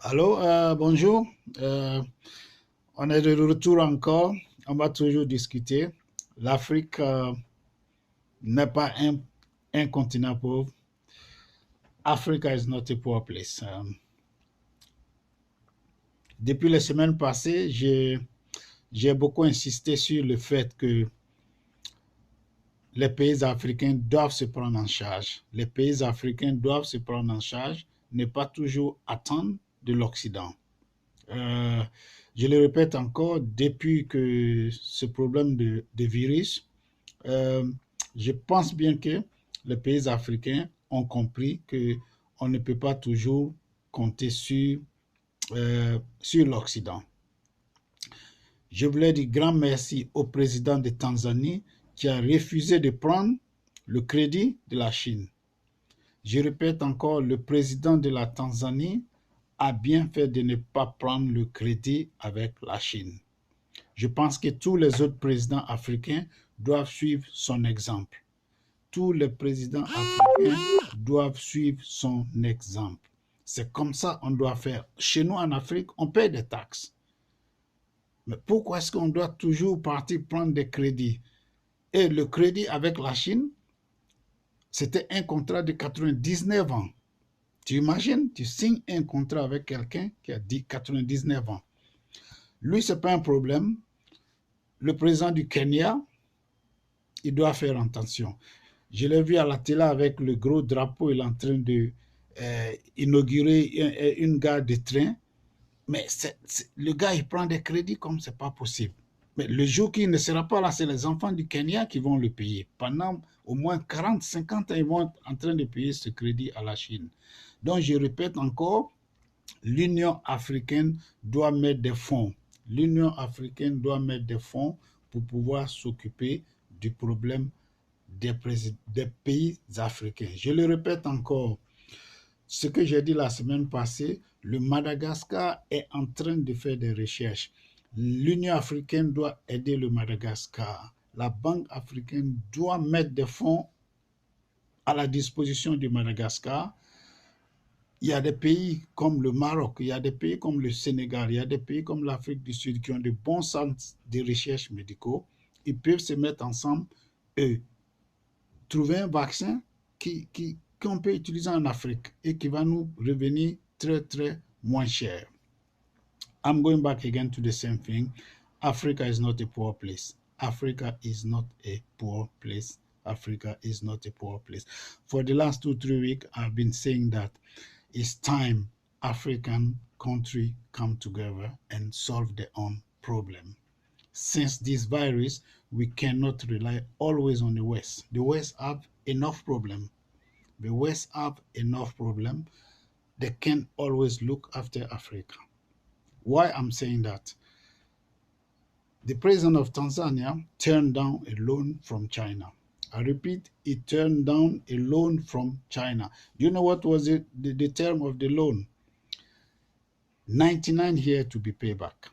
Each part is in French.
Allô, bonjour. Euh, on est de retour encore. On va toujours discuter. L'Afrique n'est pas un continent pauvre. Africa is not a poor place. Depuis les semaines passées, j'ai beaucoup insisté sur le fait que les pays africains doivent se prendre en charge. Les pays africains doivent se prendre en charge, ne pas toujours attendre de l'Occident. Euh, je le répète encore, depuis que ce problème de virus, euh, je pense bien que les pays africains ont compris que on ne peut pas toujours compter sur l'Occident. Je voulais dire grand merci au président de Tanzanie qui a refusé de prendre le crédit de la Chine. Je répète encore, le président de la Tanzanie a bien fait de ne pas prendre le crédit avec la Chine. Je pense que tous les autres présidents africains doivent suivre son exemple. Tous les présidents africains doivent suivre son exemple. C'est comme ça qu'on doit faire. Chez nous en Afrique, on paie des taxes. Mais pourquoi est-ce qu'on doit toujours partir prendre des crédits? Et le crédit avec la Chine, c'était un contrat de 99 ans. Tu imagines, tu signes un contrat avec quelqu'un qui a dit 99 ans. Lui, ce n'est pas un problème. Le président du Kenya, il doit faire attention. Je l'ai vu à la télé avec le gros drapeau, il est en train de inaugurer une gare de train. Mais le gars, il prend des crédits comme c'est pas possible. Mais le jour qu'il ne sera pas là, c'est les enfants du Kenya qui vont le payer. Pendant au moins 40, 50 ans, ils vont être en train de payer ce crédit à la Chine. Donc, je répète encore, l'Union africaine doit mettre des fonds. L'Union africaine doit mettre des fonds pour pouvoir s'occuper du problème des pays africains. Je le répète encore, ce que j'ai dit la semaine passée, le Madagascar est en train de faire des recherches. L'Union africaine doit aider le Madagascar. La Banque africaine doit mettre des fonds à la disposition du Madagascar. Il y a des pays comme le Maroc, il y a des pays comme le Sénégal, il y a des pays comme l'Afrique du Sud qui ont de bons centres de recherche médicaux. Ils peuvent se mettre ensemble et trouver un vaccin qu'on peut utiliser en Afrique et qui va nous revenir très, très moins cher. I'm going back again to the same thing. Africa is not a poor place. Africa is not a poor place. Africa is not a poor place. For the last 2, 3 weeks, I've been saying that it's time African country come together and solve their own problem. Since this virus, we cannot rely always on the West. The West have enough problem. The West have enough problem. They can always look after Africa. Why I'm saying that? The president of Tanzania turned down a loan from China. I repeat, he turned down a loan from China. Do you know what was the term of the loan? 99 years to be paid back.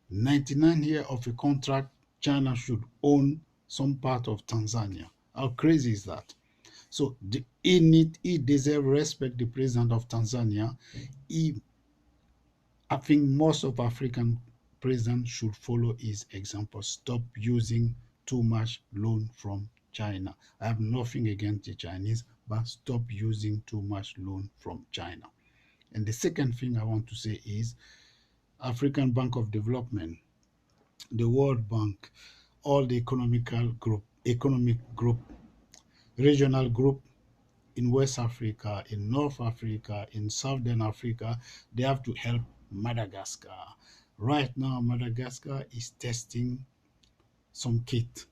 99 years of a contract, China should own some part of Tanzania. How crazy is that? So he deserves respect, the president of Tanzania. I think most of African presidents should follow his example. Stop using too much loan from China. I have nothing against the Chinese, but stop using too much loan from China. And the second thing I want to say is African Bank of Development, the World Bank, all the economic group, regional group in West Africa, in North Africa, in Southern Africa, they have to help Madagascar. Right now, Madagascar is testing some kit.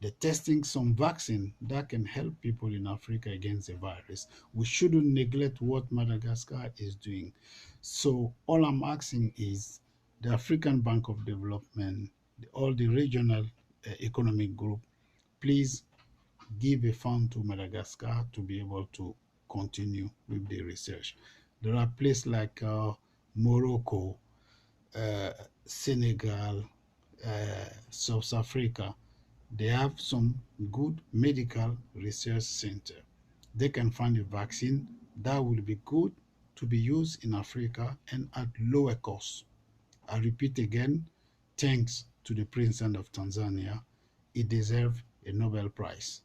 They're testing some vaccine that can help people in Africa against the virus. We shouldn't neglect what Madagascar is doing. So all I'm asking is the African Bank of Development, all the regional economic group, please give a fund to Madagascar to be able to continue with the research. There are places like Morocco, uh, Senegal, South Africa. They have some good medical research center. They can find a vaccine that will be good to be used in Africa and at lower cost. I repeat again, thanks to the President of Tanzania. He deserves a Nobel Prize.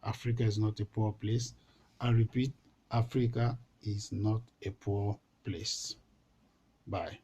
Africa is not a poor place. I repeat, Africa is not a poor place. Bye.